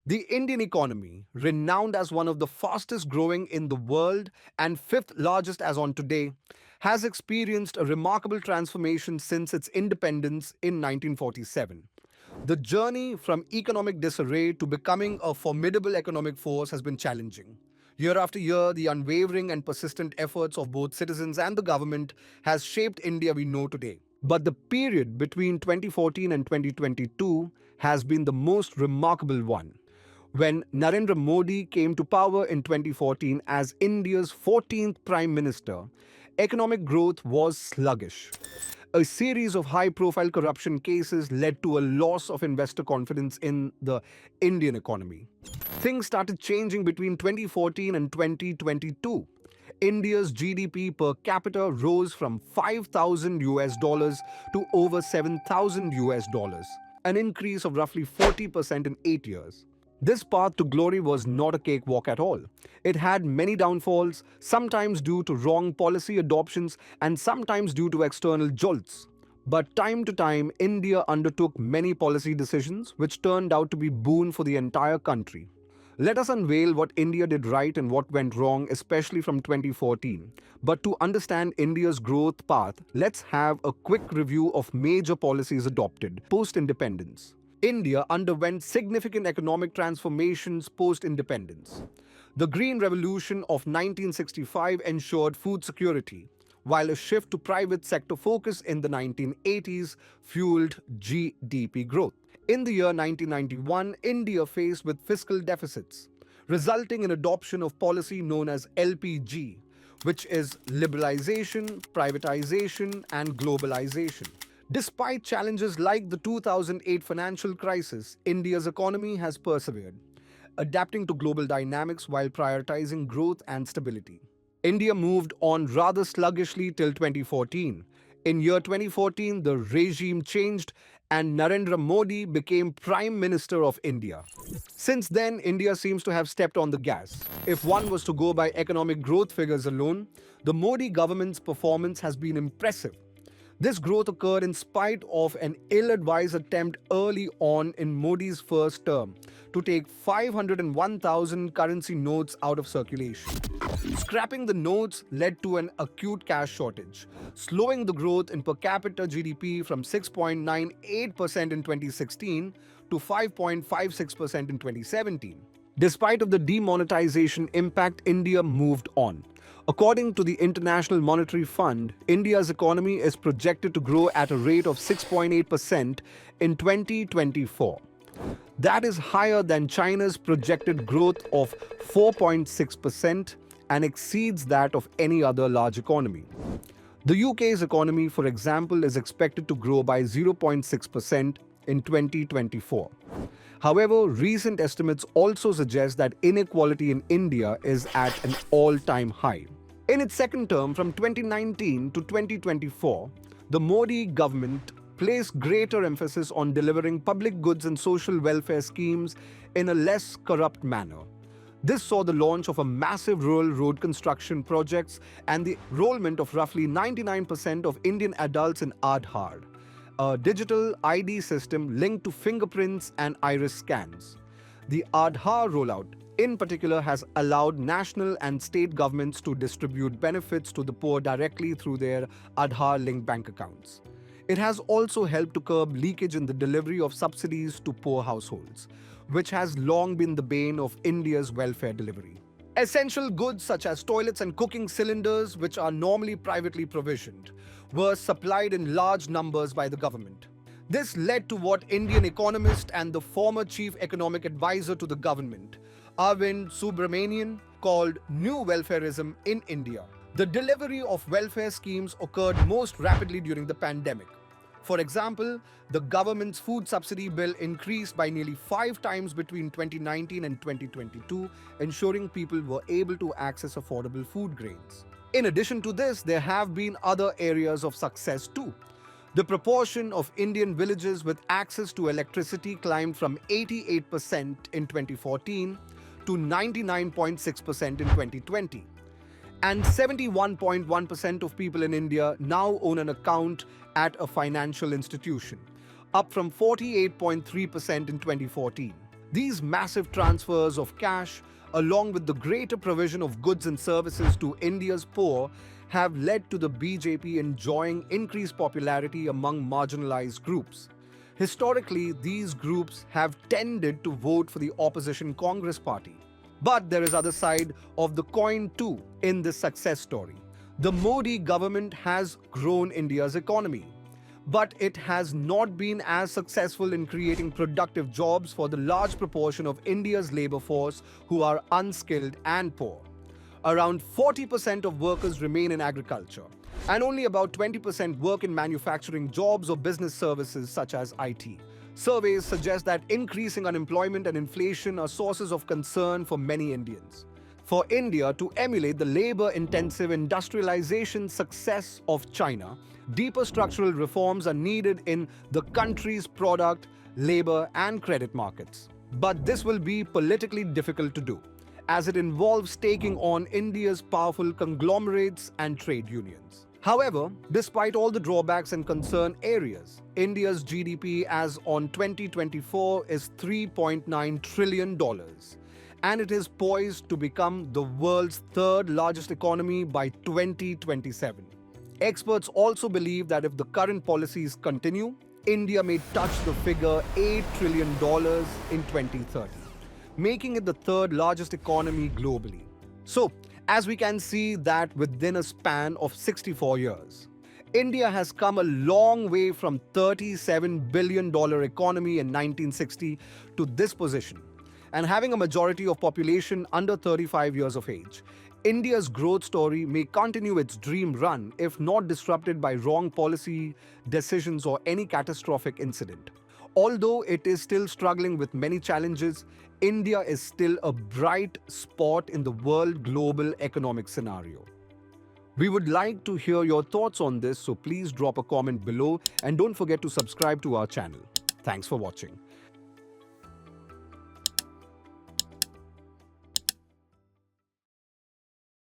The Indian economy, renowned as one of the fastest growing in the world and fifth largest as on today, has experienced a remarkable transformation since its independence in 1947. The journey from economic disarray to becoming a formidable economic force has been challenging. Year after year, the unwavering and persistent efforts of both citizens and the government has shaped India we know today. But the period between 2014 and 2022 has been the most remarkable one. When Narendra Modi came to power in 2014 as India's 14th Prime Minister, economic growth was sluggish. A series of high profile corruption cases led to a loss of investor confidence in the Indian economy. Things started changing between 2014 and 2022. India's GDP per capita rose from 5,000 US dollars to over 7,000 US dollars, an increase of roughly 40% in 8 years. This path to glory was not a cakewalk at all. It had many downfalls, sometimes due to wrong policy adoptions and sometimes due to external jolts. But time to time, India undertook many policy decisions which turned out to be boon for the entire country. Let us unveil what India did right and what went wrong, especially from 2014. But to understand India's growth path, let's have a quick review of major policies adopted post-independence. India underwent significant economic transformations post-independence. The Green Revolution of 1965 ensured food security, while a shift to private sector focus in the 1980s fueled GDP growth. In the year 1991, India faced with fiscal deficits, resulting in adoption of policy known as LPG, which is liberalization, privatization, and globalization. Despite challenges like the 2008 financial crisis, India's economy has persevered, adapting to global dynamics while prioritizing growth and stability. India moved on rather sluggishly till 2014. In year 2014, the regime changed and Narendra Modi became Prime Minister of India. Since then, India seems to have stepped on the gas. If one was to go by economic growth figures alone, the Modi government's performance has been impressive. This growth occurred in spite of an ill-advised attempt early on in Modi's first term to take 501,000 currency notes out of circulation. Scrapping the notes led to an acute cash shortage, slowing the growth in per capita GDP from 6.98% in 2016 to 5.56% in 2017. Despite of the demonetization impact, India moved on. According to the International Monetary Fund, India's economy is projected to grow at a rate of 6.8% in 2024. That is higher than China's projected growth of 4.6% and exceeds that of any other large economy. The UK's economy, for example, is expected to grow by 0.6% in 2024. However, recent estimates also suggest that inequality in India is at an all-time high. In its second term from 2019 to 2024, the Modi government placed greater emphasis on delivering public goods and social welfare schemes in a less corrupt manner. This saw the launch of a massive rural road construction projects and the enrollment of roughly 99% of Indian adults in Aadhaar, a digital ID system linked to fingerprints and iris scans. The Aadhaar rollout, in particular, has allowed national and state governments to distribute benefits to the poor directly through their Aadhaar-linked bank accounts. It has also helped to curb leakage in the delivery of subsidies to poor households, which has long been the bane of India's welfare delivery. Essential goods such as toilets and cooking cylinders, which are normally privately provisioned, were supplied in large numbers by the government. This led to what Indian economist and the former chief economic advisor to the government, Arvind Subramanian, called New Welfarism in India. The delivery of welfare schemes occurred most rapidly during the pandemic. For example, the government's food subsidy bill increased by nearly 5 times between 2019 and 2022, ensuring people were able to access affordable food grains. In addition to this, there have been other areas of success too. The proportion of Indian villages with access to electricity climbed from 88% in 2014 to 99.6% in 2020. And 71.1% of people in India now own an account at a financial institution, up from 48.3% in 2014. These massive transfers of cash, along with the greater provision of goods and services to India's poor, have led to the BJP enjoying increased popularity among marginalized groups. Historically, these groups have tended to vote for the opposition Congress party. But there is other side of the coin too in this success story. The Modi government has grown India's economy, but it has not been as successful in creating productive jobs for the large proportion of India's labor force who are unskilled and poor. Around 40% of workers remain in agriculture, and only about 20% work in manufacturing jobs or business services such as IT. Surveys suggest that increasing unemployment and inflation are sources of concern for many Indians. For India to emulate the labor-intensive industrialization success of China, deeper structural reforms are needed in the country's product, labor, and credit markets. But this will be politically difficult to do, as it involves taking on India's powerful conglomerates and trade unions. However, despite all the drawbacks and concern areas, India's GDP as on 2024 is $3.9 trillion, and it is poised to become the world's third largest economy by 2027. Experts also believe that if the current policies continue, India may touch the figure $8 trillion in 2030, making it the third largest economy globally. So, as we can see that within a span of 64 years, India has come a long way from $37 billion economy in 1960 to this position. And having a majority of population under 35 years of age, India's growth story may continue its dream run if not disrupted by wrong policy decisions or any catastrophic incident. Although it is still struggling with many challenges, India is still a bright spot in the world global economic scenario. We would like to hear your thoughts on this, so please drop a comment below and don't forget to subscribe to our channel. Thanks for watching.